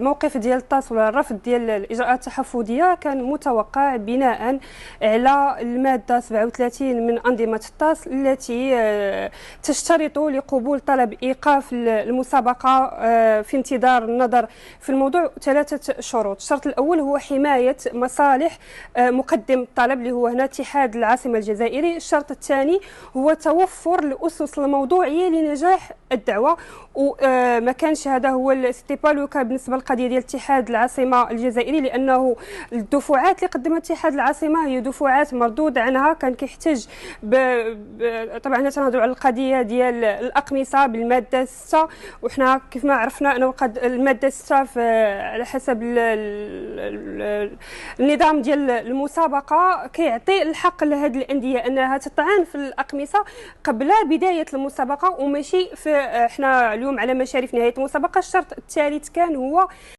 الموقف ديال الطاس ولا الرفض ديال الاجراءات التحفظيه كان متوقع بناء على الماده 37 من انظمه الطاس التي تشترط لقبول طلب ايقاف المسابقه في انتظار النظر في الموضوع 3 شروط. الشرط الاول هو حمايه مصالح مقدم الطلب اللي هو هنا اتحاد العاصمه الجزائري. الشرط الثاني هو توفر الاسس الموضوعيه لنجاح الدعوه، وما كانش هذا هو سيتي با لو كا بالنسبه للقضيه ديال اتحاد العاصمه الجزائري، لانه الدفعات اللي قدمها اتحاد العاصمه هي دفعات مردود عنها، كان كيحتاج طبعا هنا تنهضروا على القضيه ديال الاقمصه بالماده 6، وحنا كيف ما عرفنا انه الماده 6 على حسب النظام ديال المسابقه كيعطي الحق لهذه الانديه انها تطعن في الاقمصه قبل بدايه المسابقه وماشي في احنا اليوم على مشارف نهايه المسابقه. الشرط الثالث كان هو